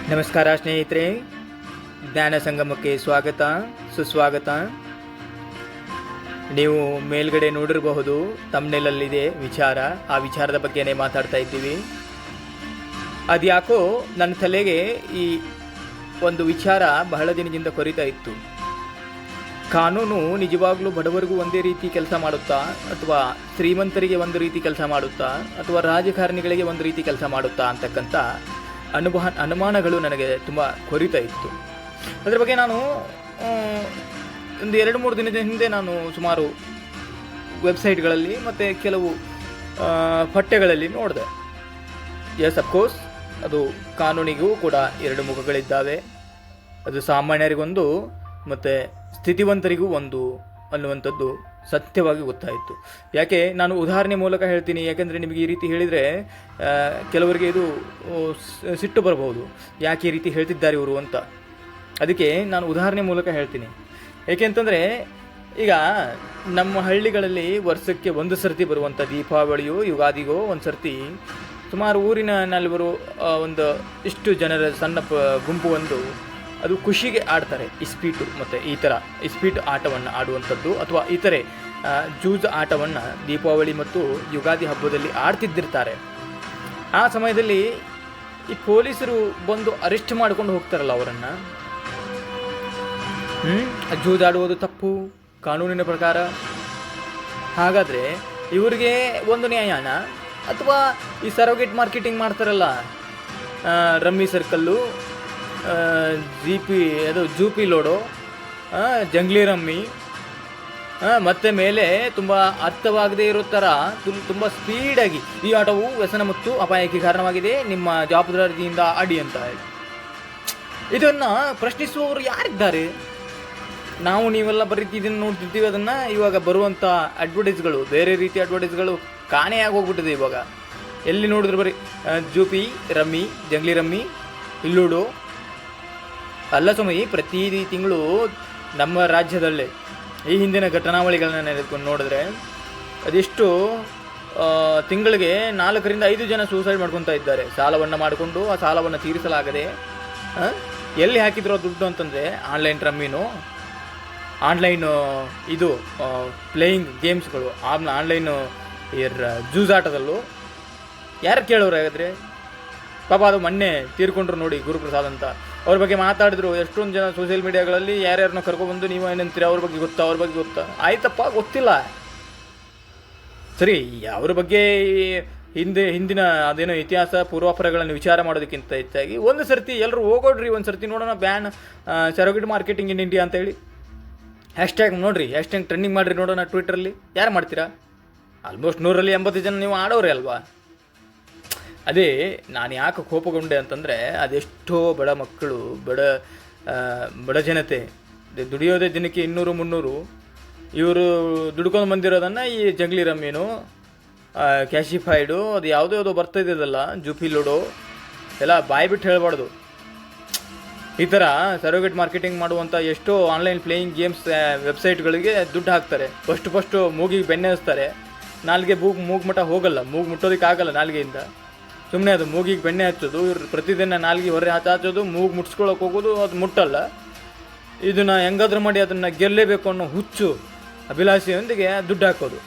ನಮಸ್ಕಾರ ಸ್ನೇಹಿತರೆ, ಜ್ಞಾನ ಸಂಗಮಕ್ಕೆ ಸ್ವಾಗತ ಸುಸ್ವಾಗತ. ನೀವು ಮೇಲ್ಗಡೆ ನೋಡಿರಬಹುದು, ತಮ್ನೆಲಲ್ಲಿದೆ ವಿಚಾರ. ಆ ವಿಚಾರದ ಬಗ್ಗೆನೇ ಮಾತಾಡ್ತಾ ಇದ್ದೀವಿ. ಅದ್ಯಾಕೋ ನನ್ನ ತಲೆಗೆ ಈ ಒಂದು ವಿಚಾರ ಬಹಳ ದಿನದಿಂದ ಕೊರಿತಾ ಇತ್ತು. ಕಾನೂನು ನಿಜವಾಗ್ಲೂ ಬಡವರಿಗೂ ಒಂದೇ ರೀತಿ ಕೆಲಸ ಮಾಡುತ್ತಾ, ಅಥವಾ ಶ್ರೀಮಂತರಿಗೆ ಒಂದು ರೀತಿ ಕೆಲಸ ಮಾಡುತ್ತಾ, ಅಥವಾ ರಾಜಕಾರಣಿಗಳಿಗೆ ಒಂದು ರೀತಿ ಕೆಲಸ ಮಾಡುತ್ತಾ ಅಂತಕ್ಕಂಥ ಅನುಮಾನಗಳು ನನಗೆ ತುಂಬ ಕೊರಿತಾ ಇತ್ತು. ಅದರ ಬಗ್ಗೆ ನಾನು ಒಂದು 2-3 ದಿನದ ಹಿಂದೆ ನಾನು ಸುಮಾರು ವೆಬ್ಸೈಟ್ಗಳಲ್ಲಿ ಮತ್ತು ಕೆಲವು ಪಠ್ಯಗಳಲ್ಲಿ ನೋಡಿದೆ. ಎಸ್, ಅಫ್ಕೋರ್ಸ್, ಅದು ಕಾನೂನಿಗೂ ಕೂಡ 2 ಮುಖಗಳಿದ್ದಾವೆ. ಅದು ಸಾಮಾನ್ಯರಿಗೊಂದು ಮತ್ತು ಸ್ಥಿತಿವಂತರಿಗೂ ಒಂದು ಅನ್ನುವಂಥದ್ದು ಸತ್ಯವಾಗಿ ಗೊತ್ತಾಯಿತು. ಯಾಕೆ ನಾನು ಉದಾಹರಣೆ ಮೂಲಕ ಹೇಳ್ತೀನಿ, ಯಾಕೆಂದರೆ ನಿಮಗೆ ಈ ರೀತಿ ಹೇಳಿದರೆ ಕೆಲವರಿಗೆ ಇದು ಸಿಟ್ಟು ಬರಬಹುದು, ಯಾಕೆ ಈ ರೀತಿ ಹೇಳ್ತಿದ್ದಾರೆ ಇವರು ಅಂತ. ಅದಕ್ಕೆ ನಾನು ಉದಾಹರಣೆ ಮೂಲಕ ಹೇಳ್ತೀನಿ. ಏಕೆಂತಂದರೆ ಈಗ ನಮ್ಮ ಹಳ್ಳಿಗಳಲ್ಲಿ ವರ್ಷಕ್ಕೆ ಒಂದು ಸರ್ತಿ ಬರುವಂಥ ದೀಪಾವಳಿಯೋ ಯುಗಾದಿಗೋ ಒಂದು ಸರ್ತಿ ಸುಮಾರು ಊರಿನಲ್ಲಿ ಒಂದು ಇಷ್ಟು ಜನರ ಸಣ್ಣ ಗುಂಪು ಒಂದು ಅದು ಖುಷಿಗೆ ಆಡ್ತಾರೆ ಇಸ್ಪೀಟು ಮತ್ತು ಈ ಥರ ಇಸ್ಪೀಟು ಆಟವನ್ನು ಆಡುವಂಥದ್ದು, ಅಥವಾ ಇತರೆ ಜೂಜ್ ಆಟವನ್ನು ದೀಪಾವಳಿ ಮತ್ತು ಯುಗಾದಿ ಹಬ್ಬದಲ್ಲಿ ಆಡ್ತಿದ್ದಿರ್ತಾರೆ. ಆ ಸಮಯದಲ್ಲಿ ಈ ಪೊಲೀಸರು ಬಂದು ಅರೆಸ್ಟ್ ಮಾಡ್ಕೊಂಡು ಹೋಗ್ತಾರಲ್ಲ ಅವರನ್ನು. ಜೂಜ್ ಆಡುವುದು ತಪ್ಪು ಕಾನೂನಿನ ಪ್ರಕಾರ. ಹಾಗಾದರೆ ಇವರಿಗೆ ಒಂದು ನ್ಯಾಯನ, ಅಥವಾ ಈ ಸರೋಗೇಟ್ ಮಾರ್ಕೆಟಿಂಗ್ ಮಾಡ್ತಾರಲ್ಲ, rummy circle, Zupee ludo, Junglee rummy, ಮತ್ತು ಮೇಲೆ ತುಂಬ ಅರ್ಥವಾಗದೇ ಇರೋ ಥರ ತುಂಬ ಸ್ಪೀಡಾಗಿ ಈ ಆಟವು ವ್ಯಸನ ಮತ್ತು ಅಪಾಯಕ್ಕೆ ಕಾರಣವಾಗಿದೆ, ನಿಮ್ಮ ಜವಾಬ್ದಾರಿಯಿಂದ ಆಡಿ ಅಂತ ಹೇಳಿ ಇದನ್ನು ಪ್ರಶ್ನಿಸುವವರು ಯಾರಿದ್ದಾರೆ? ನಾವು ನೀವೆಲ್ಲ ಬರೀ ಇದನ್ನು ನೋಡ್ತಿರ್ತೀವಿ. ಅದನ್ನು ಇವಾಗ ಬರುವಂಥ ಅಡ್ವರ್ಟೈಸ್ಗಳು, ಬೇರೆ ರೀತಿ ಅಡ್ವರ್ಟೈಸ್ಗಳು ಕಾಣೆಯಾಗಿ ಹೋಗ್ಬಿಟ್ಟಿದೆ. ಇವಾಗ ಎಲ್ಲಿ ನೋಡಿದ್ರು ಬರೀ Zupee rummy, Jungli rummy, ludo. ಅಲ್ಲ ಸಮಯ, ಪ್ರತಿ ತಿಂಗಳು ನಮ್ಮ ರಾಜ್ಯದಲ್ಲೇ ಈ ಹಿಂದಿನ ಘಟನಾವಳಿಗಳನ್ನ ನೆನೆದುಕೊಂಡು ನೋಡಿದ್ರೆ ಅದೆಷ್ಟು ತಿಂಗಳಿಗೆ 4-5 ಜನ ಸೂಸೈಡ್ ಮಾಡ್ಕೊತಾ ಇದ್ದಾರೆ. ಸಾಲವನ್ನು ಮಾಡಿಕೊಂಡು ಆ ಸಾಲವನ್ನು ತೀರಿಸಲಾಗದೆ ಎಲ್ಲಿ ಹಾಕಿದ್ರು ದುಡ್ಡು ಅಂತಂದರೆ ಆನ್ಲೈನ್ ರಮ್ಮಿನೂ, ಆನ್ಲೈನು ಇದು ಪ್ಲೇಯಿಂಗ್ ಗೇಮ್ಸ್ಗಳು, ಆನ್ಲೈನು ಜೂಜಾಟದಲ್ಲೂ. ಯಾರು ಕೇಳೋರು ಹಾಗಾದರೆ? ಪಾಪ ಅದು ಮೊನ್ನೆ ತೀರ್ಕೊಂಡ್ರು ನೋಡಿ, ಗುರುಪ್ರಸಾದ್ ಅಂತ. ಅವ್ರ ಬಗ್ಗೆ ಮಾತಾಡಿದ್ರು ಎಷ್ಟೊಂದು ಜನ ಸೋಷಿಯಲ್ ಮೀಡಿಯಾಗಳಲ್ಲಿ. ಯಾರ್ಯಾರನ್ನ ಕರ್ಕೊಬಂದು ನೀವು ಏನಂತೀರಿ, ಅವ್ರ ಬಗ್ಗೆ ಗೊತ್ತಾ? ಆಯ್ತಪ್ಪ, ಗೊತ್ತಿಲ್ಲ ಸರಿ. ಅವ್ರ ಬಗ್ಗೆ ಹಿಂದಿನ ಅದೇನೋ ಇತಿಹಾಸ ಪೂರ್ವಾಪರಗಳನ್ನು ವಿಚಾರ ಮಾಡೋದಕ್ಕಿಂತ ಹೆಚ್ಚಾಗಿ ಒಂದು ಸರ್ತಿ ಎಲ್ಲರೂ ಹೋಗೋಡ್ರಿ, ಒಂದು ಸರ್ತಿ ನೋಡೋಣ ban surrogate marketing in India ಅಂತೇಳಿ ಹ್ಯಾಶ್ಟ್ಯಾಗ್ ನೋಡಿರಿ, ಹ್ಯಾಶ್ಟ್ಯಾಗ್ ಟ್ರೆಂಡಿಂಗ್ ಮಾಡಿರಿ ನೋಡೋಣ ಟ್ವಿಟರಲ್ಲಿ. ಯಾರು ಮಾಡ್ತೀರಾ? ಆಲ್ಮೋಸ್ಟ್ 180 ಜನ ನೀವು ಆಡೋರೆ ಅಲ್ವಾ. ಅದೇ ನಾನು ಯಾಕೆ ಕೋಪಗೊಂಡೆ ಅಂತಂದರೆ, ಅದೆಷ್ಟೋ ಬಡ ಮಕ್ಕಳು, ಬಡ ಜನತೆ ದುಡಿಯೋದೇ ದಿನಕ್ಕೆ 200-300. ಇವರು ದುಡ್ಕೊಂಡು ಬಂದಿರೋದನ್ನು ಈ ಜಂಗ್ಲಿ ರಮ್ಮೀನು, ಕ್ಯಾಶಿಫೈಡು, ಅದು ಯಾವುದೋ ಬರ್ತಾಯಿದ್ದಲ್ಲ, ಜೂಪಿ ಲೋಡೋ ಎಲ್ಲ ಬಾಯಿ ಬಿಟ್ಟು ಹೇಳಬಾರ್ದು. ಈ ಥರ ಸರೋಗೇಟ್ ಮಾರ್ಕೆಟಿಂಗ್ ಮಾಡುವಂಥ ಎಷ್ಟೋ ಆನ್ಲೈನ್ ಪ್ಲೇಯಿಂಗ್ ಗೇಮ್ಸ್ ವೆಬ್ಸೈಟ್ಗಳಿಗೆ ದುಡ್ಡು ಹಾಕ್ತಾರೆ. ಫಸ್ಟು ಮೂಗಿಗೆ ಬೆಣ್ಣೆ ಹಚ್ತಾರೆ. ನಾಲ್ಗೆ ಮೂಗು ಮಟ್ಟ ಹೋಗಲ್ಲ, ಮೂಗು ಮುಟ್ಟೋದಕ್ಕಾಗಲ್ಲ ನಾಲ್ಗೆಯಿಂದ. ಸುಮ್ಮನೆ ಅದು ಮೂಗಿಗೆ ಬೆಣ್ಣೆ ಹಚ್ಚೋದು, ಇವ್ರು ಪ್ರತಿದಿನ ನಾಲ್ಗೆ ಹೊರೆ ಹಚ್ಚೋದು, ಮೂಗು ಮುಟ್ಸ್ಕೊಳಕ್ಕೆ ಹೋಗೋದು, ಅದು ಮುಟ್ಟಲ್ಲ. ಇದನ್ನು ಹೆಂಗಾದ್ರೂ ಮಾಡಿ ಅದನ್ನು ಗೆಲ್ಲಲೇಬೇಕು ಅನ್ನೋ ಹುಚ್ಚು ಅಭಿಲಾಷೆಯೊಂದಿಗೆ ದುಡ್ಡು ಹಾಕೋದು.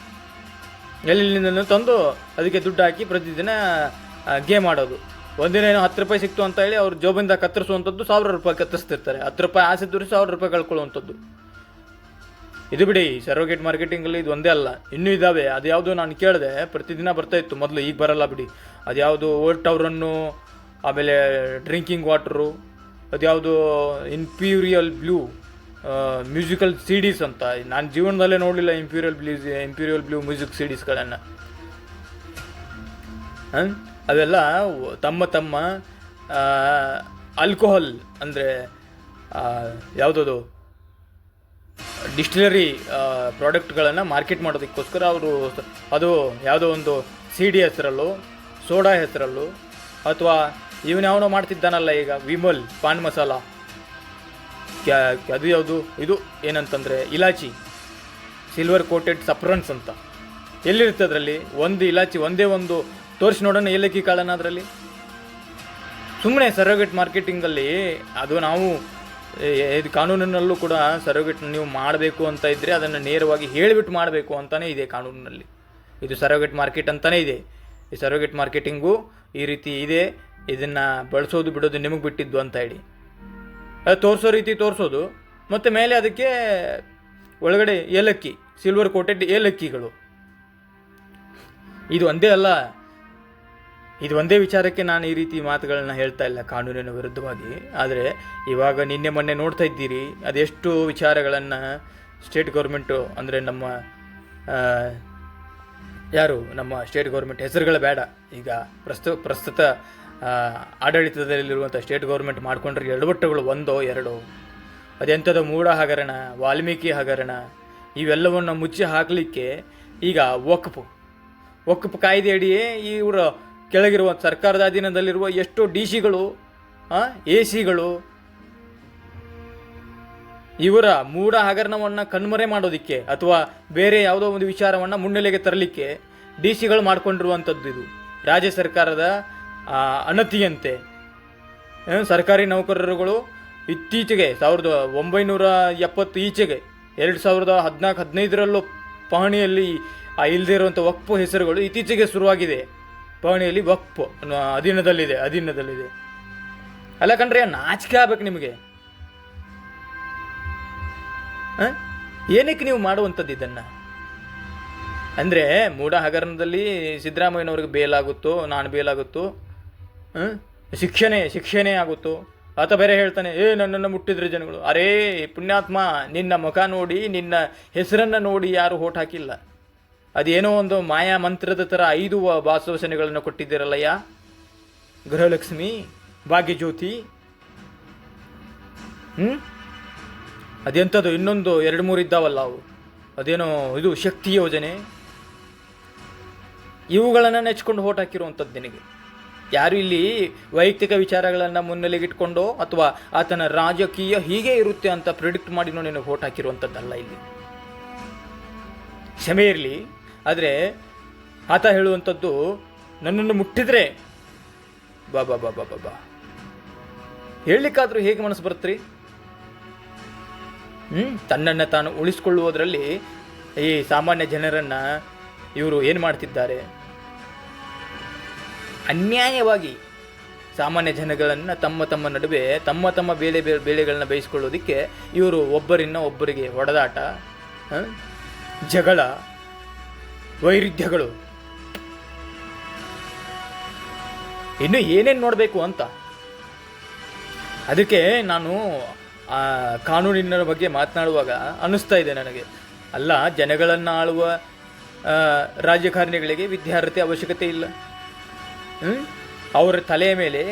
ಎಲ್ಲಿಂದ ತಂದು ಅದಕ್ಕೆ ದುಡ್ಡು ಹಾಕಿ ಪ್ರತಿದಿನ ಗೇಮ್ ಆಡೋದು. ಒಂದಿನ ಏನೋ 10 ರೂಪಾಯಿ ಸಿಕ್ತು ಅಂತ ಹೇಳಿ ಅವ್ರು ಜೋಬಿಂದ ಕತ್ತರಿಸುವಂಥದ್ದು 1000 ರೂಪಾಯಿ ಕತ್ತರಿಸ್ತಿರ್ತಾರೆ. 10 ರೂಪಾಯಿ ಆಸೆ ತೋರಿಸಿ 1000 ರೂಪಾಯಿ ಕಳ್ಕೊಳ್ಳುವಂಥದ್ದು. ಇದು ಬಿಡಿ, ಸರೋಗೇಟ್ ಮಾರ್ಕೆಟಿಂಗಲ್ಲಿ ಇದು ಒಂದೇ ಅಲ್ಲ, ಇನ್ನೂ ಇದ್ದಾವೆ. ಅದ್ಯಾವುದು ನಾನು ಕೇಳಿದೆ, ಪ್ರತಿದಿನ ಬರ್ತಾಯಿತ್ತು ಮೊದಲು, ಈಗ ಬರಲ್ಲ ಬಿಡಿ. ಅದ್ಯಾವುದು ಓಲ್ಡ್ ಟವರನ್ನು, ಆಮೇಲೆ ಡ್ರಿಂಕಿಂಗ್ ವಾಟ್ರು, ಅದ್ಯಾವುದು ಇಂಪೀರಿಯಲ್ ಬ್ಲೂ ಮ್ಯೂಸಿಕಲ್ CDs ಅಂತ. ನಾನು ಜೀವನದಲ್ಲೇ ನೋಡಲಿಲ್ಲ ಇಂಪೀರಿಯಲ್ ಬ್ಲೂ ಮ್ಯೂಸಿಕ್ CDsಗಳನ್ನು. ಅವೆಲ್ಲ ತಮ್ಮ ಆಲ್ಕೋಹಾಲ್ ಅಂದರೆ ಯಾವುದದು ಡಿಸ್ಟಿಲರಿ ಪ್ರಾಡಕ್ಟ್ಗಳನ್ನು ಮಾರ್ಕೆಟ್ ಮಾಡೋದಕ್ಕೋಸ್ಕರ ಅವರು ಅದು ಯಾವುದೋ ಒಂದು CD ಹೆಸರಲ್ಲೂ, ಸೋಡಾ ಹೆಸರಲ್ಲೂ, ಅಥವಾ ಇವನ್ಯಾವನೋ ಮಾಡ್ತಿದ್ದಾನಲ್ಲ ಈಗ ವಿಮಲ್ ಪಾನ್ ಮಸಾಲ, ಅದು ಯಾವುದು ಇದು ಏನಂತಂದರೆ ಇಲಾಚಿ, ಸಿಲ್ವರ್ ಕೋಟೆಡ್ ಸಫ್ರನ್ಸ್ ಅಂತ. ಎಲ್ಲಿರುತ್ತೆ ಅದರಲ್ಲಿ? ಒಂದು ಇಲಾಚಿ ಒಂದೇ ಒಂದು ತೋರಿಸಿ ನೋಡೋಣ, ಏಲಕ್ಕಿ ಕಾಳನ್ನ ಅದರಲ್ಲಿ. ಸುಮ್ಮನೆ ಸರೋಗೇಟ್ ಮಾರ್ಕೆಟಿಂಗಲ್ಲಿ ಅದು ನಾವು ಇದು ಕಾನೂನಿನಲ್ಲೂ ಕೂಡ ಸರೋಗೇಟ್ ನೀವು ಮಾಡಬೇಕು ಅಂತ ಇದ್ದರೆ ಅದನ್ನು ನೇರವಾಗಿ ಹೇಳಿಬಿಟ್ಟು ಮಾಡಬೇಕು ಅಂತಲೇ ಇದೆ ಕಾನೂನಿನಲ್ಲಿ. ಇದು ಸರೋಗೇಟ್ ಮಾರ್ಕೆಟ್ ಅಂತಲೇ ಇದೆ. ಈ ಸರೋಗೇಟ್ ಮಾರ್ಕೆಟಿಂಗು ಈ ರೀತಿ ಇದೆ, ಇದನ್ನು ಬಳಸೋದು ಬಿಡೋದು ನಿಮಗೆ ಬಿಟ್ಟಿದ್ದು ಅಂತ ಹೇಳಿ ಅದು ತೋರಿಸೋ ರೀತಿ ತೋರಿಸೋದು. ಮತ್ತು ಮೇಲೆ ಅದಕ್ಕೆ ಒಳಗಡೆ ಏಲಕ್ಕಿ, ಸಿಲ್ವರ್ ಕೋಟೆಡ್ ಏಲಕ್ಕಿಗಳು. ಇದು ಒಂದೇ ಅಲ್ಲ, ಇದು ಒಂದೇ ವಿಚಾರಕ್ಕೆ ನಾನು ಈ ರೀತಿ ಮಾತುಗಳನ್ನ ಹೇಳ್ತಾ ಇಲ್ಲ ಕಾನೂನಿನ ವಿರುದ್ಧವಾಗಿ. ಆದರೆ ಇವಾಗ ನಿನ್ನೆ ಮೊನ್ನೆ ನೋಡ್ತಾ ಇದ್ದೀರಿ ಅದೆಷ್ಟು ವಿಚಾರಗಳನ್ನು ಸ್ಟೇಟ್ ಗೌರ್ಮೆಂಟು, ಅಂದರೆ ನಮ್ಮ ನಮ್ಮ ಸ್ಟೇಟ್ ಗೌರ್ಮೆಂಟ್ ಹೆಸರುಗಳು ಬೇಡ, ಈಗ ಪ್ರಸ್ತುತ ಆಡಳಿತದಲ್ಲಿರುವಂಥ ಸ್ಟೇಟ್ ಗೌರ್ಮೆಂಟ್ ಮಾಡಿಕೊಂಡ್ರೆ ಎಡವಟ್ಟುಗಳು ಒಂದೋ ಎರಡೋ. ಅದೆಂಥದ್ದು ಮೂಢ ಹಗರಣ, ವಾಲ್ಮೀಕಿ ಹಗರಣ, ಇವೆಲ್ಲವನ್ನು ಮುಚ್ಚಿ ಹಾಕಲಿಕ್ಕೆ ಈಗ ವಕ್ಫ್ ಕಾಯ್ದೆ ಅಡಿಯೇ ಇವರ ಕೆಳಗಿರುವ ಸರ್ಕಾರದ ಅಧೀನದಲ್ಲಿರುವ ಎಷ್ಟೋ ಡಿಸಿಗಳು, ಎಸಿಗಳು ಇವರ ಮೂಢ ಹಗರಣವನ್ನು ಕಣ್ಮರೆ ಮಾಡೋದಕ್ಕೆ ಅಥವಾ ಬೇರೆ ಯಾವುದೋ ಒಂದು ವಿಚಾರವನ್ನು ಮುನ್ನೆಲೆಗೆ ತರಲಿಕ್ಕೆ ಡಿಸಿಗಳು ಮಾಡಿಕೊಂಡಿರುವಂಥದ್ದು. ಇದು ರಾಜ್ಯ ಸರ್ಕಾರದ ಅನತಿಯಂತೆ ಸರ್ಕಾರಿ ನೌಕರರುಗಳು ಇತ್ತೀಚೆಗೆ 1970 ಈಚೆಗೆ 2014-15ರಲ್ಲೂ ಪಹಣಿಯಲ್ಲಿ ಇಲ್ಲದೇ ಇರುವಂಥ ವಕ್ಫ್ ಹೆಸರುಗಳು ಇತ್ತೀಚೆಗೆ ಶುರುವಾಗಿದೆ. ಪಹಣಿಯಲ್ಲಿ ವಕ್ಫ್ ಅಧೀನದಲ್ಲಿದೆ. ಅಲ್ಲ ಕಣ್ರಿ, ನಾಚಿಕೆ ಆಗ್ಬೇಕು ನಿಮಗೆ. ಏನಕ್ಕೆ ನೀವು ಮಾಡುವಂಥದ್ದು ಇದನ್ನು? ಅಂದರೆ ಮೂಢ ಹಗರಣದಲ್ಲಿ ಸಿದ್ದರಾಮಯ್ಯನವ್ರಿಗೆ ಬೇಲಾಗುತ್ತೋ, ನಾನು ಬೇಲಾಗುತ್ತೋ, ಶಿಕ್ಷಣೆ ಆಗುತ್ತೋ, ಆತ ಬೇರೆ ಹೇಳ್ತಾನೆ, ನನ್ನನ್ನು ಮುಟ್ಟಿದ್ರೆ ಜನಗಳು, ಅರೇ ಪುಣ್ಯಾತ್ಮ, ನಿನ್ನ ಮುಖ ನೋಡಿ, ನಿನ್ನ ಹೆಸರನ್ನು ನೋಡಿ ಯಾರು ಓಟ್ ಹಾಕಿಲ್ಲ. ಅದೇನೋ ಒಂದು ಮಾಯಾ ಮಂತ್ರದ ಥರ 5 ಆಶ್ವಾಸನೆಗಳನ್ನು ಕೊಟ್ಟಿದ್ದೀರಲ್ಲಯ್ಯ, ಗೃಹಲಕ್ಷ್ಮಿ, ಭಾಗ್ಯಜ್ಯೋತಿ, ಅದೆಂಥದ್ದು ಇನ್ನೊಂದು 2-3 ಇದ್ದಾವಲ್ಲ ಅವು, ಅದೇನೋ ಇದು ಶಕ್ತಿ ಯೋಜನೆ, ಇವುಗಳನ್ನು ನೆಚ್ಕೊಂಡು ಓಟ್ ಹಾಕಿರುವಂಥದ್ದು ನಿನಗೆ. ಯಾರು ಇಲ್ಲಿ ವೈಯಕ್ತಿಕ ವಿಚಾರಗಳನ್ನು ಮುನ್ನೆಲೆಗಿಟ್ಕೊಂಡು ಅಥವಾ ಆತನ ರಾಜಕೀಯ ಹೀಗೆ ಇರುತ್ತೆ ಅಂತ ಪ್ರಿಡಿಕ್ಟ್ ಮಾಡಿನೋ ನಿನಗೆ ಓಟ್ ಹಾಕಿರುವಂಥದ್ದಲ್ಲ ಇಲ್ಲಿ. ಕ್ಷಮೆ ಇರಲಿ, ಆದರೆ ಆತ ಹೇಳುವಂಥದ್ದು ನನ್ನನ್ನು ಮುಟ್ಟಿದ್ರೆ ಬಾ ಬಾ ಬಾ ಬಾ ಬಾ ಬಾ ಹೇಳಲಿಕ್ಕಾದ್ರೂ ಹೇಗೆ ಮನಸ್ಸು ಬರುತ್ತೀರಿ? ತನ್ನನ್ನು ತಾನು ಉಳಿಸ್ಕೊಳ್ಳುವುದರಲ್ಲಿ ಈ ಸಾಮಾನ್ಯ ಜನರನ್ನು ಇವರು ಏನು ಮಾಡ್ತಿದ್ದಾರೆ? ಅನ್ಯಾಯವಾಗಿ ಸಾಮಾನ್ಯ ಜನಗಳನ್ನು ತಮ್ಮ ನಡುವೆ ತಮ್ಮ ಬೇಳೆಗಳನ್ನ ಬೇಯಿಸ್ಕೊಳ್ಳೋದಕ್ಕೆ ಇವರು ಒಬ್ಬರಿಗೆ ಹೊಡೆದಾಟ, ಜಗಳ, ವೈರುಧ್ಯಗಳು, ಇನ್ನು ಏನೇನು ನೋಡಬೇಕು ಅಂತ. ಅದಕ್ಕೆ ನಾನು ಕಾನೂನಿನ ಬಗ್ಗೆ ಮಾತನಾಡುವಾಗ ಅನ್ನಿಸ್ತಾ ಇದೆ ನನಗೆ, ಅಲ್ಲ, ಜನಗಳನ್ನು ಆಳುವ ರಾಜಕಾರಣಿಗಳಿಗೆ ವಿದ್ಯಾರ್ಹತೆ ಅವಶ್ಯಕತೆ ಇಲ್ಲ. ಅವರ ತಲೆಯ ಮೇಲೆ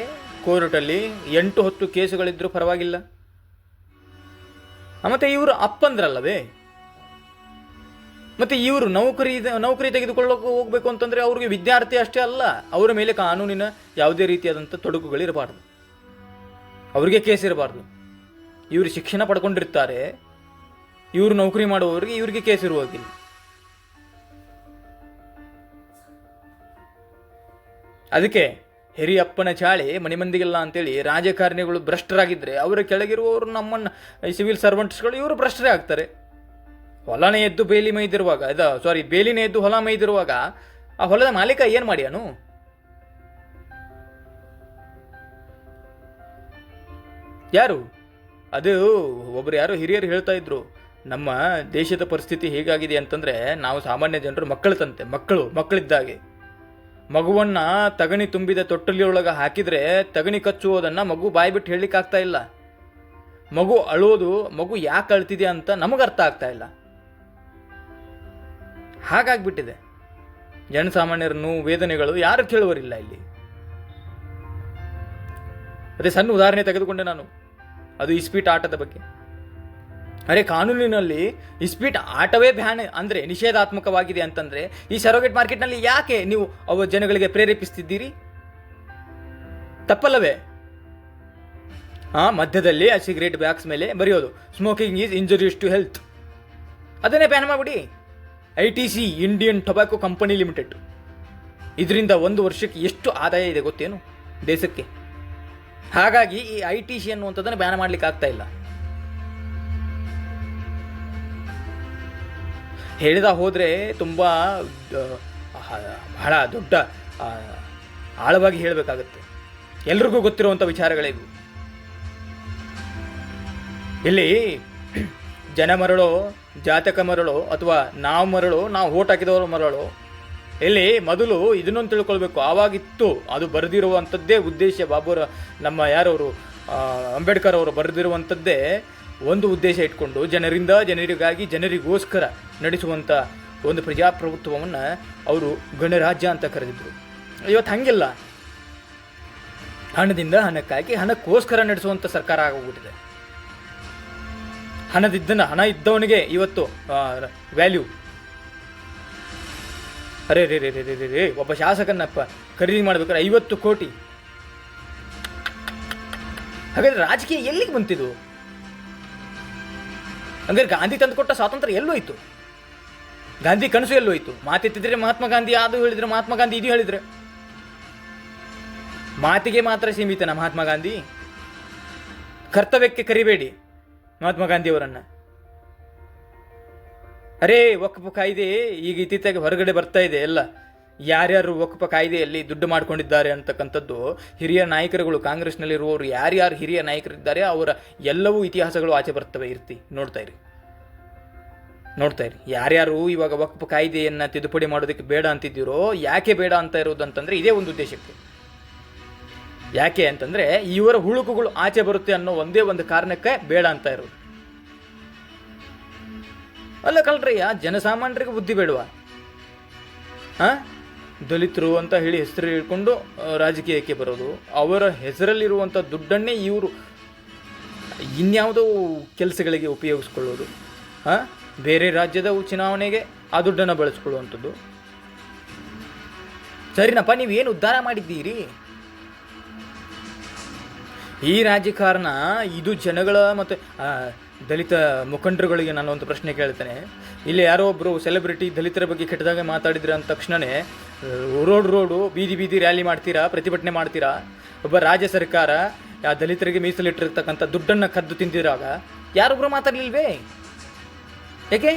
ಕೋರ್ಟಲ್ಲಿ 8-10 ಕೇಸುಗಳಿದ್ರೂ ಪರವಾಗಿಲ್ಲ. ಮತ್ತು ಇವರು ಅಪ್ಪಂದ್ರಲ್ಲವೇ, ಮತ್ತು ಇವರು ನೌಕರಿ ತೆಗೆದುಕೊಳ್ಳೋಕೆ ಹೋಗ್ಬೇಕು ಅಂತಂದರೆ ಅವ್ರಿಗೆ ವಿದ್ಯಾರ್ಥಿ ಅಷ್ಟೇ ಅಲ್ಲ, ಅವರ ಮೇಲೆ ಕಾನೂನಿನ ಯಾವುದೇ ರೀತಿಯಾದಂಥ ತೊಡಕುಗಳಿರಬಾರ್ದು, ಅವರಿಗೆ ಕೇಸ್ ಇರಬಾರ್ದು. ಇವರು ಶಿಕ್ಷಣ ಪಡ್ಕೊಂಡಿರ್ತಾರೆ, ಇವರು ನೌಕರಿ ಮಾಡುವವರಿಗೆ ಇವರಿಗೆ ಕೇಸ್ ಇರುವಾಗಿಲ್ಲ. ಅದಕ್ಕೆ ಹಿರಿಯಪ್ಪನ ಚಾಳಿ ಮನೆಮಂದಿಗೆಲ್ಲ ಅಂತೇಳಿ ರಾಜಕಾರಣಿಗಳು ಭ್ರಷ್ಟರಾಗಿದ್ದರೆ ಅವರ ಕೆಳಗಿರುವವರು ನಮ್ಮನ್ನು ಸಿವಿಲ್ ಸರ್ವೆಂಟ್ಸ್ಗಳು ಇವರು ಭ್ರಷ್ಟರೇ ಆಗ್ತಾರೆ. ಹೊಲನೇ ಎದ್ದು ಬೇಲಿನೇ ಎದ್ದು ಹೊಲ ಮೇಯ್ದಿರುವಾಗ ಆ ಹೊಲದ ಮಾಲೀಕ ಏನು ಮಾಡ್ಯಾನು? ಯಾರು? ಅದು ಒಬ್ರು ಯಾರೋ ಹಿರಿಯರು ಹೇಳ್ತಾ ಇದ್ರು, ನಮ್ಮ ದೇಶದ ಪರಿಸ್ಥಿತಿ ಹೇಗಾಗಿದೆ ಅಂತಂದರೆ, ನಾವು ಸಾಮಾನ್ಯ ಜನರು ಮಕ್ಕಳಿದ್ದಾಗೆ ಮಗುವನ್ನು ತಗಣಿ ತುಂಬಿದ ತೊಟ್ಟಲಿಯೊಳಗೆ ಹಾಕಿದರೆ ತಗಣಿ ಕಚ್ಚುವುದನ್ನು ಮಗು ಬಾಯಿ ಬಿಟ್ಟು ಹೇಳಲಿಕ್ಕೆ ಆಗ್ತಾ ಇಲ್ಲ. ಮಗು ಅಳೋದು, ಮಗು ಯಾಕೆ ಅಳ್ತಿದೆ ಅಂತ ನಮಗೆ ಅರ್ಥ ಆಗ್ತಾ ಇಲ್ಲ. ಹಾಗಾಗ್ಬಿಟ್ಟಿದೆ. ಜನಸಾಮಾನ್ಯರ ನೋವು ವೇದನೆಗಳು ಯಾರು ಕೇಳುವರಿಲ್ಲ ಇಲ್ಲಿ. ಅದೇ ಸಣ್ಣ ಉದಾಹರಣೆ ತೆಗೆದುಕೊಂಡೆ ನಾನು, ಅದು ಇಸ್ಪೀಟ್ ಆಟದ ಬಗ್ಗೆ. ಅರೆ, ಕಾನೂನಿನಲ್ಲಿ ಇಸ್ಪೀಟ್ ಆಟವೇ ಬ್ಯಾನ್ ಅಂದರೆ ನಿಷೇಧಾತ್ಮಕವಾಗಿದೆ ಅಂತಂದರೆ ಈ ಸರೋಗೇಟ್ ಮಾರ್ಕೆಟ್ನಲ್ಲಿ ಯಾಕೆ ನೀವು ಜನಗಳಿಗೆ ಪ್ರೇರೇಪಿಸ್ತಿದ್ದೀರಿ? ತಪ್ಪಲ್ಲವೇ? ಮಧ್ಯದಲ್ಲಿ ಆ ಸಿಗರೇಟ್ ಬ್ಯಾಗ್ಸ್ ಮೇಲೆ ಬರೆಯೋದು smoking is injurious to health, ಅದನ್ನೇ ಬ್ಯಾನ್ ಮಾಡಿಬಿಡಿ. ITC, Indian tobacco company limited, ಇದರಿಂದ 1 ವರ್ಷಕ್ಕೆ ಎಷ್ಟು ಆದಾಯ ಇದೆ ಗೊತ್ತೇನು ದೇಶಕ್ಕೆ? ಹಾಗಾಗಿ ಈ ITC ಅನ್ನುವಂಥದ್ದನ್ನು ಬ್ಯಾನ್ ಮಾಡ್ಲಿಕ್ಕೆ ಆಗ್ತಾ ಇಲ್ಲ. ಹೇಳಿದ ಹೋದರೆ ತುಂಬ ಬಹಳ ದೊಡ್ಡ ಆಳವಾಗಿ ಹೇಳಬೇಕಾಗುತ್ತೆ. ಎಲ್ರಿಗೂ ಗೊತ್ತಿರುವಂಥ ವಿಚಾರಗಳಿವು. ಇಲ್ಲಿ ಜನ ಮರಳೋ, ಜಾತಕ ಮರಳೋ, ಅಥವಾ ನಾವು ಓಟ್ ಹಾಕಿದವರು ಮರಳೋ, ಇಲ್ಲಿ ಮೊದಲು ಇದನ್ನೊಂದು ತಿಳ್ಕೊಳ್ಬೇಕು. ಆವಾಗಿತ್ತು ಅದು ಬರೆದಿರುವಂಥದ್ದೇ ಉದ್ದೇಶ. ನಮ್ಮ ಯಾರವರು ಅಂಬೇಡ್ಕರ್ ಅವರು ಬರೆದಿರುವಂಥದ್ದೇ ಒಂದು ಉದ್ದೇಶ ಇಟ್ಕೊಂಡು ಜನರಿಗಾಗಿ ಜನರಿಗೋಸ್ಕರ ನಡೆಸುವಂಥ ಒಂದು ಪ್ರಜಾಪ್ರಭುತ್ವವನ್ನು ಅವರು ಗಣರಾಜ್ಯ ಅಂತ ಕರೆದಿದ್ರು. ಇವತ್ತು ಹಂಗಿಲ್ಲ. ಹಣದಿಂದ ಹಣಕ್ಕಾಗಿ ಹಣಕ್ಕೋಸ್ಕರ ನಡೆಸುವಂಥ ಸರ್ಕಾರ ಆಗೋಗ್ಬಿಟ್ಟಿದೆ. ಹಣ ಇದ್ದವನಿಗೆ ಇವತ್ತು ವ್ಯಾಲ್ಯೂ. ಅರೆ ರೇ ಒಬ್ಬ ಶಾಸಕನಪ್ಪ ಖರೀದಿ ಮಾಡ್ಬೇಕಾದ್ರೆ 50 ಕೋಟಿ. ಹಾಗಾದ್ರೆ ರಾಜಕೀಯ ಎಲ್ಲಿಗೆ ಬಂತಿದ್ದು? ಹಂಗಾರೆ ಗಾಂಧಿ ತಂದುಕೊಟ್ಟ ಸ್ವಾತಂತ್ರ್ಯ ಎಲ್ಲೋಯ್ತು? ಗಾಂಧಿ ಕನಸು ಎಲ್ಲೋಯ್ತು? ಮಾತೆತ್ತಿದ್ರೆ ಮಹಾತ್ಮ ಗಾಂಧಿ ಅದು ಹೇಳಿದ್ರೆ, ಮಹಾತ್ಮ ಗಾಂಧಿ ಇದು ಹೇಳಿದ್ರೆ, ಮಾತಿಗೆ ಮಾತ್ರ ಸೀಮಿತನ ಮಹಾತ್ಮ ಗಾಂಧಿ? ಕರ್ತವ್ಯಕ್ಕೆ ಕರಿಬೇಡಿ ಮಹಾತ್ಮ ಗಾಂಧಿಯವರನ್ನ. ಅರೇ ವಕ್ಫ್ ಕಾಯ್ದೆ ಈಗ ಇತ್ತೀಚೆಗೆ ಹೊರಗಡೆ ಬರ್ತಾ ಇದೆ. ಎಲ್ಲ ಯಾರ್ಯಾರು ವಕ್ಫ್ ಕಾಯ್ದೆಯಲ್ಲಿ ದುಡ್ಡು ಮಾಡ್ಕೊಂಡಿದ್ದಾರೆ ಅಂತಕ್ಕಂಥದ್ದು ಹಿರಿಯ ನಾಯಕರುಗಳು, ಕಾಂಗ್ರೆಸ್ನಲ್ಲಿರುವವರು ಯಾರ್ಯಾರು ಹಿರಿಯ ನಾಯಕರಿದ್ದಾರೆ ಅವರ ಎಲ್ಲವೂ ಇತಿಹಾಸಗಳು ಆಚೆ ಬರ್ತವೆ. ನೋಡ್ತಾ ಇರಿ ಯಾರ್ಯಾರು ಇವಾಗ ವಕ್ಫ್ ಕಾಯ್ದೆಯನ್ನು ತಿದ್ದುಪಡಿ ಮಾಡೋದಕ್ಕೆ ಬೇಡ ಅಂತಿದ್ದೀರೋ. ಯಾಕೆ ಬೇಡ ಅಂತ ಇರೋದು ಅಂತಂದ್ರೆ ಇದೇ ಒಂದು ಉದ್ದೇಶಕ್ಕೆ. ಯಾಕೆ ಅಂತಂದ್ರೆ ಇವರ ಹುಳುಕುಗಳು ಆಚೆ ಬರುತ್ತೆ ಅನ್ನೋ ಒಂದೇ ಒಂದು ಕಾರಣಕ್ಕೆ ಬೇಡ ಅಂತ ಇರೋದು. ಅಲ್ಲ ಕಳ್ರಯ್ಯ, ಜನಸಾಮಾನ್ಯರಿಗೆ ಬುದ್ಧಿ ಬೇಡವಾ? ದಲಿತರು ಅಂತ ಹೇಳಿ ಹೆಸರು ಹಿಡ್ಕೊಂಡು ರಾಜಕೀಯಕ್ಕೆ ಬರೋದು, ಅವರ ಹೆಸರಲ್ಲಿರುವಂಥ ದುಡ್ಡನ್ನೇ ಇವರು ಇನ್ಯಾವುದೋ ಕೆಲಸಗಳಿಗೆ ಉಪಯೋಗಿಸ್ಕೊಳ್ಳೋದು, ಬೇರೆ ರಾಜ್ಯದ ಚುನಾವಣೆಗೆ ಆ ದುಡ್ಡನ್ನು ಬಳಸ್ಕೊಳ್ಳುವಂಥದ್ದು. ಸರಿನಪ್ಪ, ನೀವೇನು ಉದ್ಧಾರ ಮಾಡಿದ್ದೀರಿ? ಈ ರಾಜಕಾರಣ ಇದು ಜನಗಳ ಮತ್ತು ದಲಿತ ಮುಖಂಡರುಗಳಿಗೆ ನಾನು ಒಂದು ಪ್ರಶ್ನೆ ಕೇಳ್ತೇನೆ. ಇಲ್ಲಿ ಯಾರೋ ಒಬ್ಬರು ಸೆಲೆಬ್ರಿಟಿ ದಲಿತರ ಬಗ್ಗೆ ಕೆಟ್ಟದಾಗ ಮಾತಾಡಿದ್ರೆ ಅಂದ ತಕ್ಷಣವೇ ರೋಡು ಬೀದಿ ರ್ಯಾಲಿ ಮಾಡ್ತೀರಾ, ಪ್ರತಿಭಟನೆ ಮಾಡ್ತೀರಾ? ಒಬ್ಬ ರಾಜ್ಯ ಸರ್ಕಾರ ಆ ದಲಿತರಿಗೆ ಮೀಸಲಿಟ್ಟಿರ್ತಕ್ಕಂಥ ದುಡ್ಡನ್ನು ಕದ್ದು ತಿಂದಿರಾಗ ಯಾರೊಬ್ಬರು ಮಾತಾಡಲಿಲ್ವೇ? ಯಾಕೆ?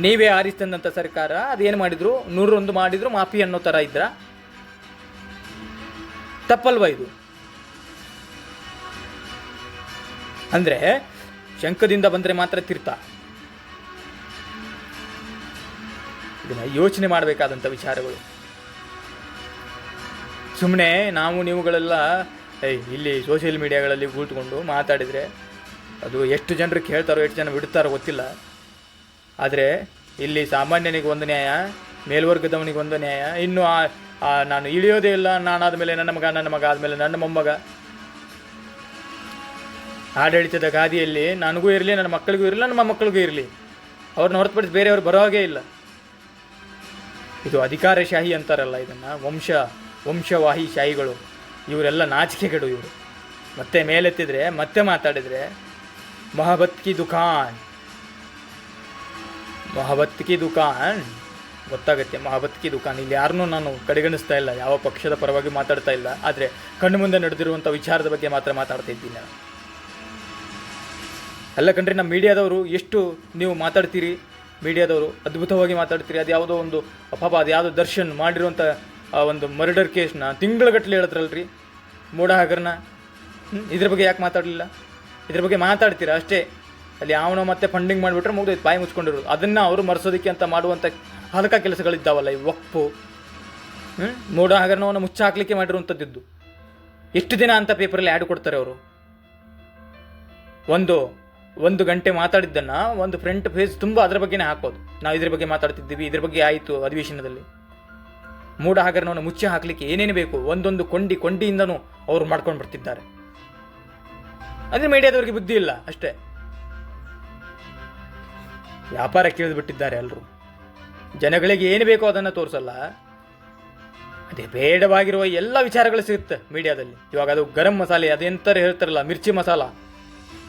ನೀವೇ ಆರಿಸ್ತಂದಂಥ ಸರ್ಕಾರ ಅದೇನು ಮಾಡಿದ್ರು, 101 ಮಾಡಿದ್ರು ಮಾಫಿ ಅನ್ನೋ ಥರ ಇದ್ರ? ತಪ್ಪಲ್ವಾ ಇದು? ಅಂದರೆ ಶಂಕದಿಂದ ಬಂದರೆ ಮಾತ್ರ ತೀರ್ಥ. ಇದನ್ನ ಯೋಚನೆ ಮಾಡಬೇಕಾದಂಥ ವಿಚಾರಗಳು. ಸುಮ್ಮನೆ ನೀವುಗಳೆಲ್ಲ ಇಲ್ಲಿ ಸೋಷಿಯಲ್ ಮೀಡಿಯಾಗಳಲ್ಲಿ ಕೂತ್ಕೊಂಡು ಮಾತಾಡಿದರೆ ಅದು ಎಷ್ಟು ಜನರು ಕೇಳ್ತಾರೋ, ಎಷ್ಟು ಜನ ಬಿಡ್ತಾರೋ ಗೊತ್ತಿಲ್ಲ. ಆದರೆ ಇಲ್ಲಿ ಸಾಮಾನ್ಯನಿಗೆ ಒಂದು ನ್ಯಾಯ, ಮೇಲ್ವರ್ಗದವನಿಗೆ ಒಂದು ನ್ಯಾಯ. ಇನ್ನು ನಾನು ಇಳಿಯೋದೇ ಇಲ್ಲ, ನಾನಾದಮೇಲೆ ನನ್ನ ಮಗ ಆದಮೇಲೆ ನನ್ನ ಮೊಮ್ಮಗ. ಆಡಳಿತದ ಗಾದಿಯಲ್ಲಿ ನನಗೂ ಇರಲಿ, ನನ್ನ ಮಕ್ಕಳಿಗೂ ಇರಲಿ, ನನ್ನ ಮೊಮ್ಮಕ್ಕಳಿಗೂ ಇರಲಿ, ಅವ್ರನ್ನ ಹೊರತುಪಡಿಸಿ ಬೇರೆಯವರು ಬರೋ ಹಾಗೇ ಇಲ್ಲ. ಇದು ಅಧಿಕಾರಶಾಹಿ ಅಂತಾರಲ್ಲ, ಇದನ್ನು ವಂಶವಾಹಿ ಶಾಹಿಗಳು. ಇವರೆಲ್ಲ ನಾಚಿಕೆಗಳು ಇವರು. ಮತ್ತೆ ಮೇಲೆತ್ತಿದ್ರೆ, ಮತ್ತೆ ಮಾತಾಡಿದರೆ ಮೊಹಬ್ಬತ್ ಕಿ ದುಕಾನ್ ಗೊತ್ತಾಗುತ್ತೆ. ಮೊಹಬ್ಬತ್ ಕಿ ದುಕಾನ್. ಇಲ್ಲಿ ಯಾರನ್ನೂ ನಾನು ಕಡೆಗಣಿಸ್ತಾ ಇಲ್ಲ, ಯಾವ ಪಕ್ಷದ ಪರವಾಗಿ ಮಾತಾಡ್ತಾ ಇಲ್ಲ. ಆದರೆ ಕಣ್ಣು ಮುಂದೆ ನಡೆದಿರುವಂಥ ವಿಚಾರದ ಬಗ್ಗೆ ಮಾತ್ರ ಮಾತಾಡ್ತಾ ಇದ್ದೀನಿ ನಾನು. ಅಲ್ಲ ಕಣ್ರಿ, ನಮ್ಮ ಮೀಡಿಯಾದವರು ಎಷ್ಟು ನೀವು ಮಾತಾಡ್ತೀರಿ, ಮೀಡಿಯಾದವರು ಅದ್ಭುತವಾಗಿ ಮಾತಾಡ್ತೀರಿ. ಅದು ಯಾವುದೋ ಒಂದು ಪಾಪ, ಅದು ಯಾವುದೋ ದರ್ಶನ್ ಮಾಡಿರುವಂಥ ಒಂದು ಮರ್ಡರ್ ಕೇಸ್ನ ತಿಂಗಳಗಟ್ಟಲೆ ಹೇಳಿದ್ರಲ್ರಿ, ಮೂಢ ಹಗರಣ. ಇದ್ರ ಬಗ್ಗೆ ಯಾಕೆ ಮಾತಾಡಲಿಲ್ಲ? ಇದ್ರ ಬಗ್ಗೆ ಮಾತಾಡ್ತೀರಾ ಅಷ್ಟೇ. ಅಲ್ಲಿ ಯಾವನೋ ಮತ್ತೆ ಫಂಡಿಂಗ್ ಮಾಡಿಬಿಟ್ರೆ ಮುಗಿದೋಯ್ತು, ಬಾಯಿ ಮುಚ್ಕೊಂಡಿರೋದು. ಅದನ್ನು ಅವರು ಮರೆಸೋದಕ್ಕೆ ಅಂತ ಮಾಡುವಂಥ ಹಲಕ ಕೆಲಸಗಳಿದ್ದಾವಲ್ಲ ಈ ವಕ್ಫು. ಮೂಢ ಹಗರಣವನ್ನು ಮುಚ್ಚಾಕ್ಲಿಕ್ಕೆ ಮಾಡಿರುವಂಥದ್ದು. ಎಷ್ಟು ದಿನ ಅಂತ ಪೇಪರಲ್ಲಿ ಆ್ಯಡ್ ಕೊಡ್ತಾರೆ ಅವರು. ಒಂದು ಗಂಟೆ ಮಾತಾಡಿದ್ದನ್ನು ಒಂದು ಫ್ರಂಟ್ ಪೇಜ್ ತುಂಬ ಅದರ ಬಗ್ಗೆನೇ ಹಾಕೋದು. ನಾವು ಇದ್ರ ಬಗ್ಗೆ ಮಾತಾಡ್ತಿದ್ದೀವಿ, ಇದ್ರ ಬಗ್ಗೆ ಆಯಿತು ಅಧಿವೇಶನದಲ್ಲಿ. ಮೂಢ ಹಗರಣವನ್ನು ಮುಚ್ಚಿ ಹಾಕಲಿಕ್ಕೆ ಏನೇನು ಬೇಕು ಒಂದೊಂದು ಕೊಂಡಿಯಿಂದನೂ ಅವರು ಮಾಡ್ಕೊಂಡು ಬರ್ತಿದ್ದಾರೆ. ಅದೇ ಮೀಡಿಯಾದವ್ರಿಗೆ ಬುದ್ಧಿ ಇಲ್ಲ ಅಷ್ಟೇ. ವ್ಯಾಪಾರ ಕೇಳಿದ್ಬಿಟ್ಟಿದ್ದಾರೆ ಎಲ್ಲರೂ. ಜನಗಳಿಗೆ ಏನು ಬೇಕೋ ಅದನ್ನು ತೋರಿಸಲ್ಲ. ಅದೇ ಬೇಡವಾಗಿರುವ ಎಲ್ಲ ವಿಚಾರಗಳು ಸಿಗುತ್ತೆ ಮೀಡಿಯಾದಲ್ಲಿ. ಇವಾಗ ಅದು ಗರಂ ಮಸಾಲೆ ಅದೆಂತಾರೆ ಹೇಳ್ತಾರಲ್ಲ,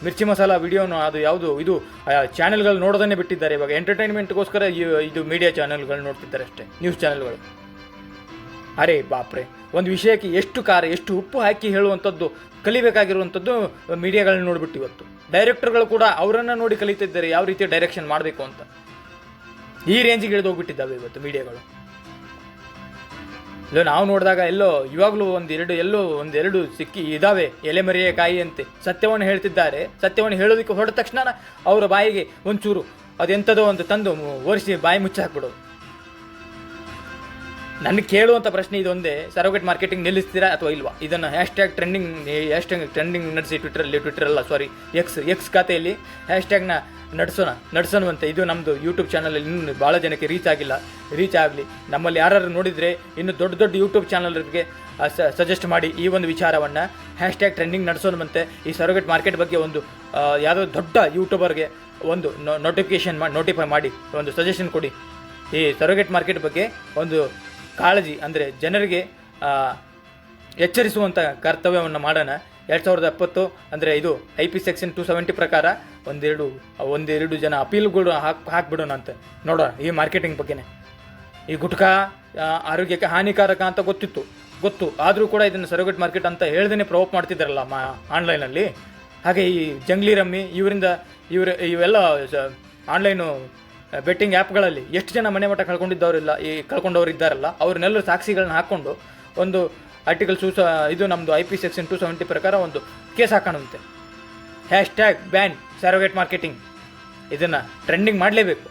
ಮಿರ್ಚಿ ಮಸಾಲ ವಿಡಿಯೋನು, ಅದು ಯಾವುದು ಇದು ಚಾನೆಲ್ಗಳು ನೋಡೋದನ್ನೇ ಬಿಟ್ಟಿದ್ದಾರೆ ಇವಾಗ. ಎಂಟರ್ಟೈನ್ಮೆಂಟ್ಗೋಸ್ಕರ ಇದು ಮೀಡಿಯಾ ಚಾನೆಲ್ಗಳು ನೋಡ್ತಿದ್ದಾರೆ ಅಷ್ಟೇ, ನ್ಯೂಸ್ ಚಾನೆಲ್ಗಳು. ಅರೆ ಬಾಪ್ರೆ, ಒಂದು ವಿಷಯಕ್ಕೆ ಎಷ್ಟು ಖಾರ ಎಷ್ಟು ಉಪ್ಪು ಹಾಕಿ ಹೇಳುವಂಥದ್ದು ಕಲಿಬೇಕಾಗಿರುವಂಥದ್ದು ಮೀಡಿಯಾಗಳನ್ನ ನೋಡಿಬಿಟ್ಟು ಇವತ್ತು ಡೈರೆಕ್ಟರ್ಗಳು ಕೂಡ ಅವರನ್ನು ನೋಡಿ ಕಲಿತಿದ್ದಾರೆ ಯಾವ ರೀತಿ ಡೈರೆಕ್ಷನ್ ಮಾಡಬೇಕು ಅಂತ. ಈ ರೇಂಜಿಗೆ ಇಳಿದು ಹೋಗ್ಬಿಟ್ಟಿದ್ದಾವೆ ಇವತ್ತು ಮೀಡಿಯಾಗಳು. ಇಲ್ಲೋ ನಾವು ನೋಡಿದಾಗ ಇವಾಗಲೂ ಒಂದೆರಡು ಸಿಕ್ಕಿ ಇದ್ದಾವೆ ಎಲೆಮರೆಯ ಕಾಯಿ ಅಂತೆ ಸತ್ಯವನ್ನು ಹೇಳ್ತಿದ್ದಾರೆ. ಸತ್ಯವನ್ನು ಹೇಳೋದಕ್ಕೆ ಹೊರಟ ತಕ್ಷಣ ಅವರ ಬಾಯಿಗೆ ಒಂಚೂರು ಅದೆಂಥದೋ ಒಂದು ತಂದು ಒರೆಸಿ ಬಾಯಿ ಮುಚ್ಚಿ ಹಾಕ್ಬಿಡೋದು. ನನಗೆ ಕೇಳುವಂಥ ಪ್ರಶ್ನೆ ಇದೊಂದೇ, ಸರೋಗೇಟ್ ಮಾರ್ಕೆಟಿಂಗ್ ನಿಲ್ಲಿಸ್ತೀರಾ ಅಥವಾ ಇಲ್ವಾ? ಇದನ್ನು ಹ್ಯಾಶ್ಟ್ಯಾಗ್ ಟ್ರೆಂಡಿಂಗ್ ನಡೆಸಿ ಎಕ್ಸ್ ಖಾತೆಯಲ್ಲಿ ಹ್ಯಾಶ್ಟ್ಯಾಗ್ನ ನಡೆಸೋಣವಂತೆ. ಇದು ನಮ್ಮದು ಯೂಟ್ಯೂಬ್ ಚಾನಲಲ್ಲಿ ಇನ್ನೂ ಭಾಳ ಜನಕ್ಕೆ ರೀಚ್ ಆಗಲಿ. ನಮ್ಮಲ್ಲಿ ಯಾರು ನೋಡಿದರೆ ಇನ್ನು ದೊಡ್ಡ ಯೂಟ್ಯೂಬ್ ಚಾನಲ್ಗೆ ಸಜೆಸ್ಟ್ ಮಾಡಿ ಈ ಒಂದು ವಿಚಾರವನ್ನು ಹ್ಯಾಶ್ಟ್ಯಾಗ್ ಟ್ರೆಂಡಿಂಗ್ ನಡೆಸೋಣವಂತೆ. ಈ ಸರೋಗೇಟ್ ಮಾರ್ಕೆಟ್ ಬಗ್ಗೆ ಒಂದು ಯಾವುದೋ ದೊಡ್ಡ ಯೂಟ್ಯೂಬರ್ಗೆ ಒಂದು ನೋಟಿಫೈ ಮಾಡಿ ಒಂದು ಸಜೆಷನ್ ಕೊಡಿ. ಈ ಸರೋಗೇಟ್ ಮಾರ್ಕೆಟ್ ಬಗ್ಗೆ ಒಂದು ಕಾಳಜಿ ಅಂದರೆ ಜನರಿಗೆ ಎಚ್ಚರಿಸುವಂಥ ಕರ್ತವ್ಯವನ್ನು ಮಾಡೋಣ. 2070 ಅಂದರೆ ಇದು IP ಸೆಕ್ಷನ್ 270 ಪ್ರಕಾರ ಒಂದೆರಡು ಜನ ಅಪೀಲ್ಗಳು ಹಾಕ್ಬಿಡೋಣ ಅಂತ ನೋಡೋಣ ಈ ಮಾರ್ಕೆಟಿಂಗ್ ಬಗ್ಗೆನೇ. ಈ ಗುಟ್ಕಾ ಆರೋಗ್ಯಕ್ಕೆ ಹಾನಿಕಾರಕ ಅಂತ ಗೊತ್ತು ಆದರೂ ಕೂಡ ಇದನ್ನು ಸರೋಗೇಟ್ ಮಾರ್ಕೆಟ್ ಅಂತ ಹೇಳ್ದೇ ಪ್ರವೋಕ್ ಮಾಡ್ತಿದ್ದಾರಲ್ಲ ಆನ್ಲೈನಲ್ಲಿ. ಹಾಗೆ ಈ ಜಂಗ್ಲಿ ರಮ್ಮಿ ಇವೆಲ್ಲ ಆನ್ಲೈನು ಬೆಟ್ಟಿಂಗ್ ಆ್ಯಪ್ಗಳಲ್ಲಿ ಎಷ್ಟು ಜನ ಮನೆ ಮಠ ಕಳ್ಕೊಂಡವ್ರು ಇದ್ದಾರಲ್ಲ ಅವ್ರನ್ನೆಲ್ಲರೂ ಸಾಕ್ಷಿಗಳನ್ನ ಹಾಕ್ಕೊಂಡು ಒಂದು ಆರ್ಟಿಕಲ್ ಇದು ನಮ್ಮದು IP ಸೆಕ್ಷನ್ 270 ಪ್ರಕಾರ ಒಂದು ಕೇಸ್ ಹಾಕೋಣಂತೆ. ಹ್ಯಾಶ್ಟ್ಯಾಗ್ ಬ್ಯಾನ್ ಸರೋಗೇಟ್ ಮಾರ್ಕೆಟಿಂಗ್ ಇದನ್ನು ಟ್ರೆಂಡಿಂಗ್ ಮಾಡಲೇಬೇಕು.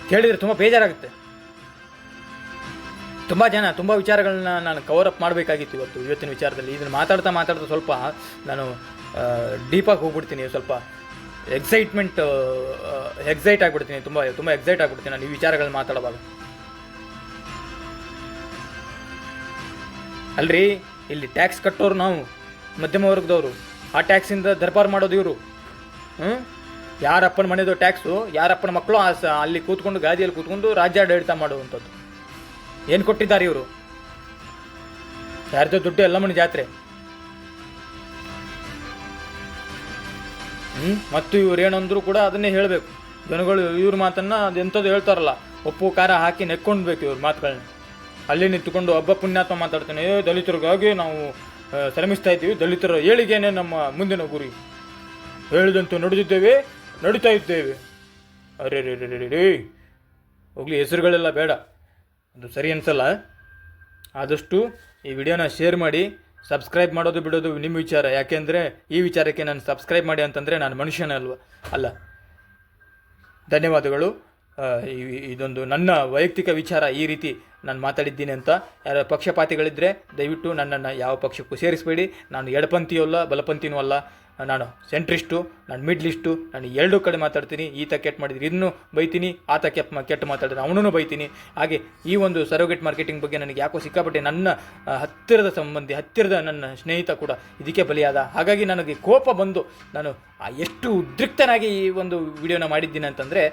ಕೇಳಿದರೆ ತುಂಬ ಬೇಜಾರಾಗುತ್ತೆ. ತುಂಬ ವಿಚಾರಗಳನ್ನ ನಾನು ಕವರ್ ಅಪ್ ಮಾಡಬೇಕಾಗಿತ್ತು ಇವತ್ತಿನ ವಿಚಾರದಲ್ಲಿ. ಇದನ್ನು ಮಾತಾಡ್ತಾ ಸ್ವಲ್ಪ ನಾನು ಡೀಪಾಗಿ ಹೋಗ್ಬಿಡ್ತೀನಿ, ಸ್ವಲ್ಪ ಎಕ್ಸೈಟ್ ಆಗಿಬಿಡ್ತೀನಿ, ತುಂಬ ಎಕ್ಸೈಟ್ ಆಗಿಬಿಡ್ತೀನಿ ನಾನು ಈ ವಿಚಾರಗಳನ್ನ ಮಾತಾಡುವಾಗ. ಅಲ್ರಿ, ಇಲ್ಲಿ ಟ್ಯಾಕ್ಸ್ ಕಟ್ಟೋರು ನಾವು ಮಧ್ಯಮ ವರ್ಗದವರು, ಆ ಟ್ಯಾಕ್ಸಿಂದ ದರ್ಬಾರ್ ಮಾಡೋದು ಇವರು. ಯಾರಪ್ಪನ ಮನೆದು ಟ್ಯಾಕ್ಸು, ಯಾರಪ್ಪನ ಮಕ್ಕಳು ಅಲ್ಲಿ ಕೂತ್ಕೊಂಡು ಗಾದಿಯಲ್ಲಿ ಕೂತ್ಕೊಂಡು ರಾಜ್ಯಾಡಳಿತ ಮಾಡುವಂಥದ್ದು. ಏನು ಕೊಟ್ಟಿದ್ದಾರೆ ಇವರು? ಯಾರ್ದೋ ದುಡ್ಡು ಎಲ್ಲಮ್ಮನ ಜಾತ್ರೆ. ಮತ್ತು ಇವ್ರು ಏನಂದ್ರು ಕೂಡ ಅದನ್ನೇ ಹೇಳಬೇಕು ಜನಗಳು. ಇವ್ರ ಮಾತನ್ನು ಅದೆಂಥದ್ದು ಹೇಳ್ತಾರಲ್ಲ, ಉಪ್ಪು ಖಾರ ಹಾಕಿ ನೆಕ್ಕೊಂಡ್ಬೇಕು ಇವ್ರ ಮಾತುಗಳನ್ನ. ಅಲ್ಲಿ ನಿಂತ್ಕೊಂಡು ಹಬ್ಬ ಪುಣ್ಯಾತ್ಮ ಮಾತಾಡ್ತಾನೆ, ದಲಿತರಿಗಾಗಿ ನಾವು ಶ್ರಮಿಸ್ತಾ ಇದ್ದೀವಿ, ದಲಿತರ ಏಳಿಗೆನೇ ನಮ್ಮ ಮುಂದಿನ ಗುರಿ, ಹೇಳಿದಂತೂ ನಡೀತಾ ಇದ್ದೇವೆ. ಅರೆ ಹೋಗ್ಲಿ, ಹೆಸರುಗಳೆಲ್ಲ ಬೇಡ, ಅದು ಸರಿ ಅನ್ಸಲ್ಲ. ಆದಷ್ಟು ಈ ವಿಡಿಯೋನ ಶೇರ್ ಮಾಡಿ, ಸಬ್ಸ್ಕ್ರೈಬ್ ಮಾಡೋದು ಬಿಡೋದು ನಿಮ್ಮ ವಿಚಾರ. ಯಾಕೆಂದರೆ ಈ ವಿಚಾರಕ್ಕೆ ನಾನು ಸಬ್ಸ್ಕ್ರೈಬ್ ಮಾಡಿ ಅಂತಂದರೆ ನಾನು ಮನುಷ್ಯನೇ ಅಲ್ಲ. ಧನ್ಯವಾದಗಳು. ಇದೊಂದು ನನ್ನ ವೈಯಕ್ತಿಕ ವಿಚಾರ, ಈ ರೀತಿ ನಾನು ಮಾತಾಡಿದ್ದೀನಿ ಅಂತ. ಯಾರ ಪಕ್ಷಪಾತಿಗಳಿದ್ದರೆ ದಯವಿಟ್ಟು ನನ್ನನ್ನು ಯಾವ ಪಕ್ಷಕ್ಕೂ ಸೇರಿಸಬೇಡಿ. ನಾನು ಎಡಪಂಥಿಯೂ ಅಲ್ಲ, ಬಲಪಂಥಿನೂ ಅಲ್ಲ. ನಾನು ಸೆಂಟ್ರಿಸ್ಟು, ನಾನು ಮಿಡ್ಲಿಸ್ಟು, ನಾನು ಎರಡೂ ಕಡೆ ಮಾತಾಡ್ತೀನಿ. ಈತ ಕೆಟ್ಟ ಮಾಡಿದ್ರೆ ಇದನ್ನು ಬೈತೀನಿ, ಆತ ಕೆಟ್ಟ ಮಾತಾಡಿದ್ರೆ ಅವನೂ ಬೈತೀನಿ. ಹಾಗೆ ಈ ಒಂದು ಸರೋಗೇಟ್ ಮಾರ್ಕೆಟಿಂಗ್ ಬಗ್ಗೆ ನನಗೆ ಯಾಕೋ ಸಿಕ್ಕಾಪಟ್ಟೆ ನನ್ನ ಹತ್ತಿರದ ನನ್ನ ಸ್ನೇಹಿತ ಕೂಡ ಇದಕ್ಕೆ ಬಲಿಯಾದ. ಹಾಗಾಗಿ ನನಗೆ ಕೋಪ ಬಂದು ನಾನು ಎಷ್ಟು ಉದ್ರಿಕ್ತನಾಗಿ ಈ ಒಂದು ವಿಡಿಯೋನ ಮಾಡಿದ್ದೀನಿ ಅಂತಂದರೆ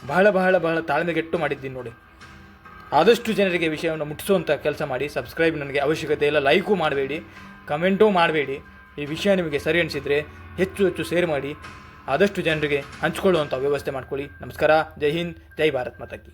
ಬಹಳ ತಾಳ್ಮೆಗೆಟ್ಟು ಮಾಡಿದ್ದೀನಿ ನೋಡಿ. ಆದಷ್ಟು ಜನರಿಗೆ ವಿಷಯವನ್ನು ಮುಟ್ಟಿಸುವಂಥ ಕೆಲಸ ಮಾಡಿ. ಸಬ್ಸ್ಕ್ರೈಬ್ ನನಗೆ ಅವಶ್ಯಕತೆ ಇಲ್ಲ, ಲೈಕು ಮಾಡಬೇಡಿ, ಕಮೆಂಟೂ ಮಾಡಬೇಡಿ. ಈ ವಿಷಯ ನಿಮಗೆ ಸರಿ ಅನಿಸಿದರೆ ಹೆಚ್ಚು ಶೇರ್ ಮಾಡಿ, ಆದಷ್ಟು ಜನರಿಗೆ ಹಂಚಿಕೊಳ್ಳುವಂಥ ವ್ಯವಸ್ಥೆ ಮಾಡ್ಕೊಳ್ಳಿ. ನಮಸ್ಕಾರ, ಜೈ ಹಿಂದ್, ಜೈ ಭಾರತ್ ಮಾತಾ ಕಿ.